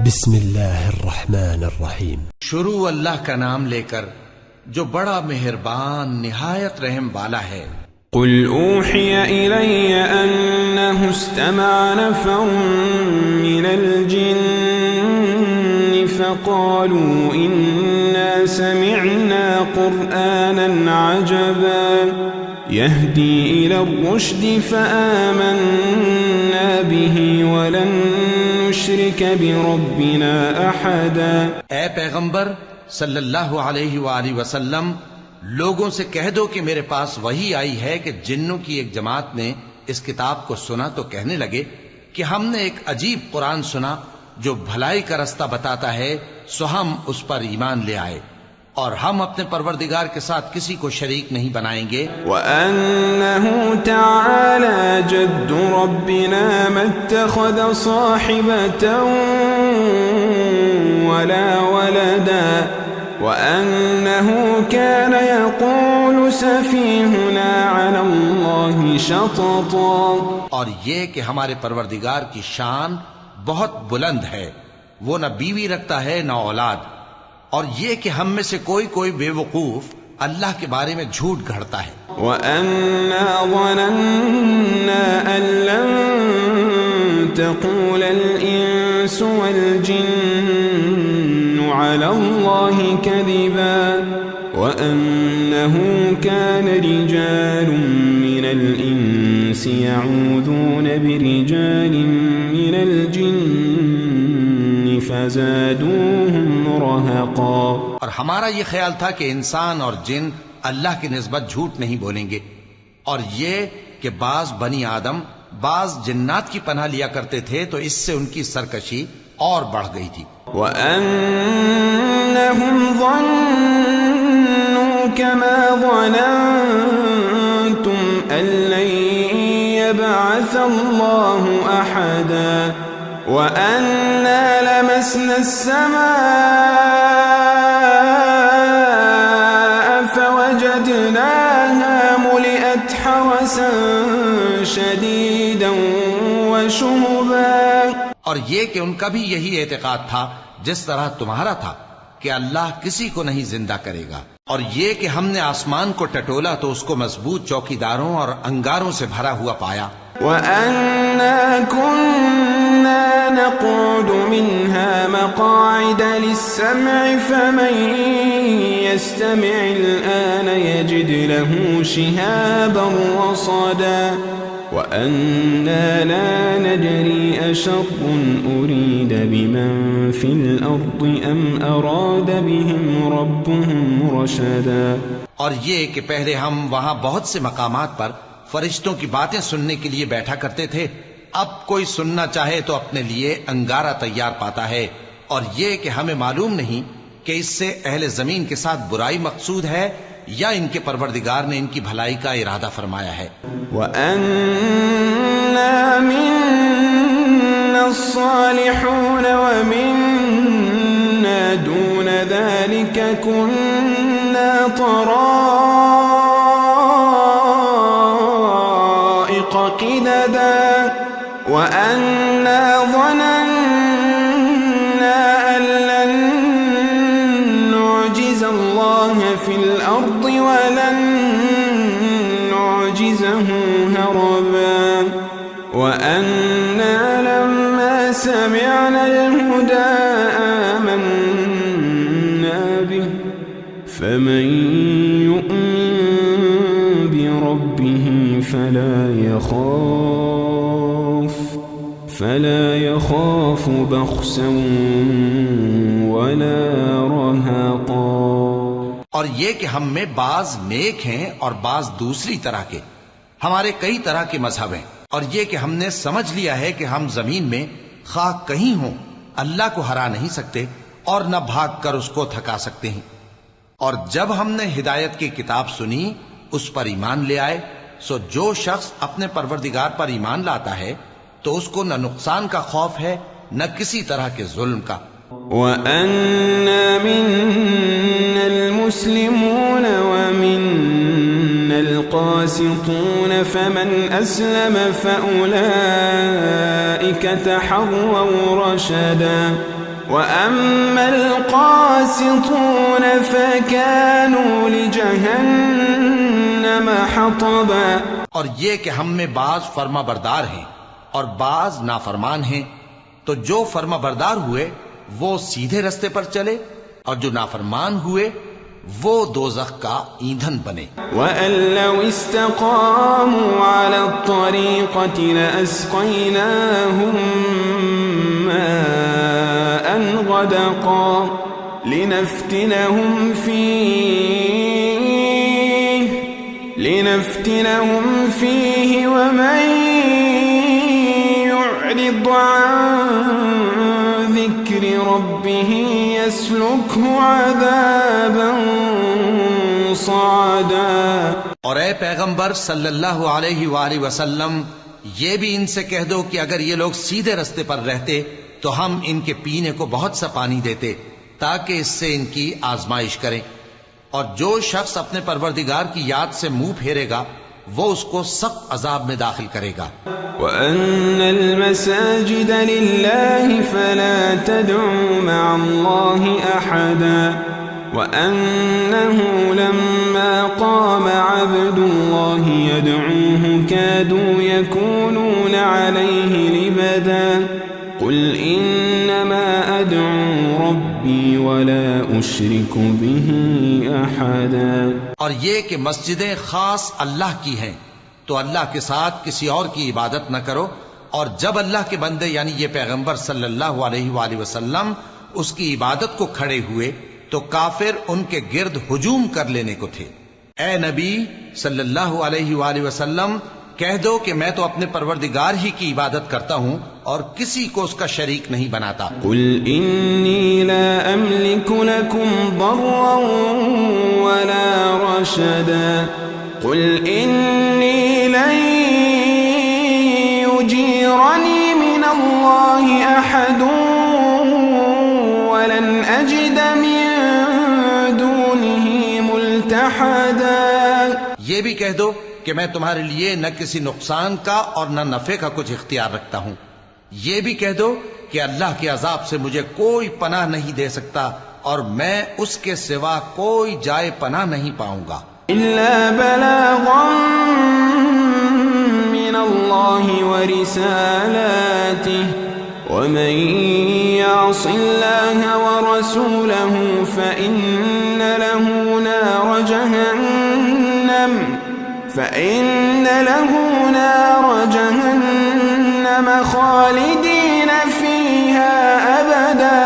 بسم اللہ الرحمن الرحیم. شروع اللہ کا نام لے کر جو بڑا مہربان نہایت رحم والا ہے. قل اوحی الی انہ استمع نفر من الجن فقالوا انا سمعنا قرآنا عجبا يهدي الى الرشد فآمنا به ولن نشرک بربنا احدا. اے پیغمبر صلی اللہ علیہ وآلہ وسلم، لوگوں سے کہہ دو کہ میرے پاس وحی آئی ہے کہ جنوں کی ایک جماعت نے اس کتاب کو سنا تو کہنے لگے کہ ہم نے ایک عجیب قرآن سنا جو بھلائی کا رستہ بتاتا ہے، سو ہم اس پر ایمان لے آئے اور ہم اپنے پروردگار کے ساتھ کسی کو شریک نہیں بنائیں گے. وَأَنَّهُ تَعَالَى جَدُّ رَبِّنَا مَا اتَّخَذَ صَاحِبَةً وَلَا وَلَدًا وَأَنَّهُ كَانَ يَقُولُ سَفِيهُنَا عَلَى اللَّهِ شَطَطًا. اور یہ کہ ہمارے پروردگار کی شان بہت بلند ہے، وہ نہ بیوی رکھتا ہے نہ اولاد، اور یہ کہ ہم میں سے کوئی بے وقوف اللہ کے بارے میں جھوٹ گھڑتا ہے. وَأَنَّا ظَنَنَّا أَن لَّن تَقُولَ الْإِنسُ وَالْجِنُّ عَلَى اللَّهِ كَذِبًا وَأَنَّهُ كَانَ رِجَالٌ مِّنَ الْإِنسِ يَعُوذُونَ بِرِجَالٍ مِّنَ الْجِنِّ فَزَادُوهُمْ رَهَقًا. اور ہمارا یہ خیال تھا کہ انسان اور جن اللہ کی نسبت جھوٹ نہیں بولیں گے، اور یہ کہ بعض بنی آدم بعض جنات کی پناہ لیا کرتے تھے تو اس سے ان کی سرکشی اور بڑھ گئی تھی. وَأَنَّهُمْ ظَنُّوا كَمَا ظَنَنتُمْ أَن لَّن يَبْعَثَ اللَّهُ أَحَدًا وَأَنَّا لَمَسْنَا السَّمَاءَ فَوَجَدْنَاهَا مُلِئَتْ حَرَسًا شَدِيدًا وَشُهُبًا. اور یہ کہ ان کا بھی یہی اعتقاد تھا جس طرح تمہارا تھا کہ اللہ کسی کو نہیں زندہ کرے گا، اور یہ کہ ہم نے آسمان کو ٹٹولا تو اس کو مضبوط چوکیداروں اور انگاروں سے بھرا ہوا پایا. وَأَنَّا كُنَّا نَقْعُدُ مِنْهَا مَقَاعِدَ لِلسَّمْعِ فَمَنْ يَسْتَمِعِ الْآنَ يَجِدْ لَهُ شِهَابًا رَصَدًا. وَأَنَّا لَا نَدْرِي أَشَرٌّ أُرِيدَ بِمَنْ فِي الْأَرْضِ أَمْ أَرَادَ بِهِمْ رَبُّهُمْ رَشَدًا. اور یہ کہ پہلے ہم وہاں بہت سے مقامات پر فرشتوں کی باتیں سننے کے لیے بیٹھا کرتے تھے، اب کوئی سننا چاہے تو اپنے لیے انگارہ تیار پاتا ہے، اور یہ کہ ہمیں معلوم نہیں کہ اس سے اہل زمین کے ساتھ برائی مقصود ہے یا ان کے پروردگار نے ان کی بھلائی کا ارادہ فرمایا ہے. وَأَنَّا مِنَّا الصَّالِحُونَ وَمِنَّا دُونَ ذَلِكَ كُنَّا طَرَائِقَ قِدَدًا وَأَنَّا ظَنَنَّا أَن لَّن نُّعْجِزَ اللَّهَ فِي الْأَرْضِ وَلَن نُّعْجِزَهُ هَرَبًا. وَأَنَّا لَمَّا سَمِعْنَا الْهُدَىٰ آمَنَّا بِهِ فَمَن يُؤْمِن بِرَبِّهِ فَلَا يَخَافُ بَخْسًا وَلَا رَهَقًا. اور یہ کہ ہم میں بعض نیک ہیں اور بعض دوسری طرح کے، ہمارے کئی طرح کے مذہب ہیں، اور یہ کہ ہم نے سمجھ لیا ہے کہ ہم زمین میں خواہ کہیں ہوں اللہ کو ہرا نہیں سکتے اور نہ بھاگ کر اس کو تھکا سکتے ہیں. اور جب ہم نے ہدایت کی کتاب سنی اس پر ایمان لے آئے، سو جو شخص اپنے پروردگار پر ایمان لاتا ہے تو اس کو نہ نقصان کا خوف ہے نہ کسی طرح کے ظلم کا. وَأَنَّا مِنَّا الْمُسْلِمُونَ وَمِنَّا الْقَاسِطُونَ فَمَنْ أَسْلَمَ فَأُولَئِكَ تَحَرَّوْا رَشَدًا. وَأَمَّا الْقَاسِطُونَ فَكَانُوا لِجَهَنَّمَ حَطَبًا اور یہ کہ ہم میں بعض فرما بردار ہیں اور بعض نافرمان ہیں، تو جو فرما بردار ہوئے وہ سیدھے رستے پر چلے اور جو نافرمان ہوئے وہ دوزخ کا ایندھن بنے۔ وَأَن لَّوْ اسْتَقَامُوا عَلَى الطَّرِيقَةِ لَأَسْقَيْنَاهُم مَّاءً غَدَقًا لِّنَفْتِنَهُمْ فِيهِ وَمَن يُعْرِضْ عَن ذِكْرِ رَبِّهِ يَسْلُكْهُ عَذَابًا صَعَدًا۔ اور اے پیغمبر صلی اللہ علیہ وآلہ وسلم، یہ بھی ان سے کہہ دو کہ اگر یہ لوگ سیدھے رستے پر رہتے تو ہم ان کے پینے کو بہت سا پانی دیتے تاکہ اس سے ان کی آزمائش کریں، اور جو شخص اپنے پروردگار کی یاد سے منہ پھیرے گا وہ اس کو سخت عذاب میں داخل کرے گا۔ وَأَنَّ الْمَسَاجِدَ لِلَّهِ فَلَا تَدْعُوا مَعَ اللَّهِ أَحَدًا وَأَنَّهُ لَمَّا قَامَ عَبْدُ اللَّهِ يَدْعُوهُ كَادُوا يَكُونُونَ عَلَيْهِ لِبَدًا قُلْ إِنَّمَا أَدْعُو رَبِّي وَلَا أُشْرِكُ بِهِ أَحَدًا۔ اور یہ کہ مسجدیں خاص اللہ کی ہیں تو اللہ کے ساتھ کسی اور کی عبادت نہ کرو، اور جب اللہ کے بندے یعنی یہ پیغمبر صلی اللہ علیہ وآلہ وسلم اس کی عبادت کو کھڑے ہوئے تو کافر ان کے گرد ہجوم کر لینے کو تھے۔ اے نبی صلی اللہ علیہ وآلہ وسلم، کہہ دو کہ میں تو اپنے پروردگار ہی کی عبادت کرتا ہوں اور کسی کو اس کا شریک نہیں بناتا۔ قل انی لا املک لکم ضرا ولا رشدا قل انی لن یجیرنی من اللہ احد ولن اجد من دونه ملتحدا۔ یہ بھی کہہ دو کہ میں تمہارے لیے نہ کسی نقصان کا اور نہ نفع کا کچھ اختیار رکھتا ہوں۔ یہ بھی کہہ دو کہ اللہ کے عذاب سے مجھے کوئی پناہ نہیں دے سکتا اور میں اس کے سوا کوئی جائے پناہ نہیں پاؤں گا۔ إلا بلاغا من الله ورسالاته ومن يعص الله ورسوله فإن له نار جهنم خالدين فيها أبدا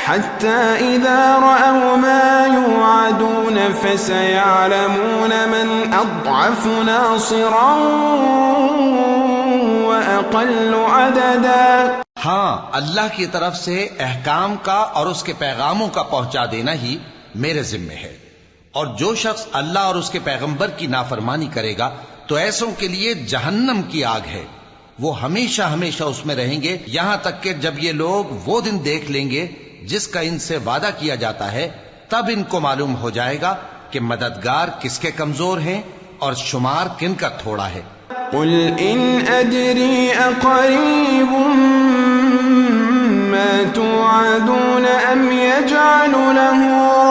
حتى إذا رأوا ما يوعدون فسيعلمون من أضعف ناصرا وأقل عددا۔ ہاں، اللہ کی طرف سے احکام کا اور اس کے پیغاموں کا پہنچا دینا ہی میرے ذمے ہے، اور جو شخص اللہ اور اس کے پیغمبر کی نافرمانی کرے گا تو ایسوں کے لیے جہنم کی آگ ہے، وہ ہمیشہ ہمیشہ اس میں رہیں گے، یہاں تک کہ جب یہ لوگ وہ دن دیکھ لیں گے جس کا ان سے وعدہ کیا جاتا ہے، تب ان کو معلوم ہو جائے گا کہ مددگار کس کے کمزور ہیں اور شمار کن کا تھوڑا ہے۔ قل ان ادری اقریب ما توعدون ام يجعل له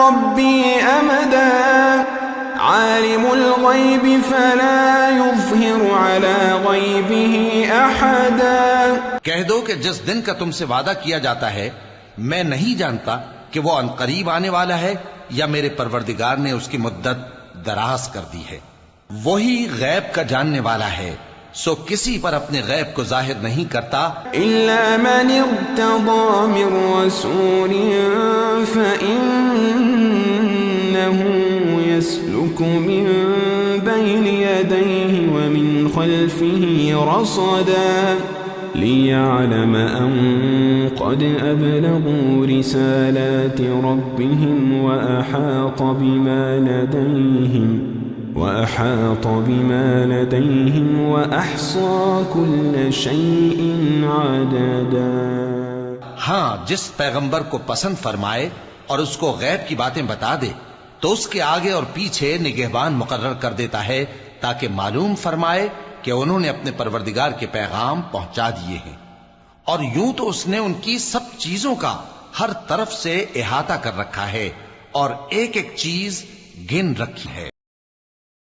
ربی امدا عالم الغیب فلا يظہر على غیبه احدا۔ کہہ دو کہ جس دن کا تم سے وعدہ کیا جاتا ہے میں نہیں جانتا کہ وہ عنقریب آنے والا ہے یا میرے پروردگار نے اس کی مدت دراز کر دی ہے۔ وہی غیب کا جاننے والا ہے، سو کسی پر اپنے غیب کو ظاہر نہیں کرتا الا من ارتضى من رسول فإنه يسلك من بين يديه ومن خلفه رصدا ليعلم أن قد أبلغوا رسالات ربهم وأحاط بما لديهم وأحصى كل شيء عددا۔ ہاں، جس پیغمبر کو پسند فرمائے اور اس کو غیب کی باتیں بتا دے تو اس کے آگے اور پیچھے نگہبان مقرر کر دیتا ہے تاکہ معلوم فرمائے کہ انہوں نے اپنے پروردگار کے پیغام پہنچا دیے ہیں، اور یوں تو اس نے ان کی سب چیزوں کا ہر طرف سے احاطہ کر رکھا ہے اور ایک ایک چیز گن رکھی ہے.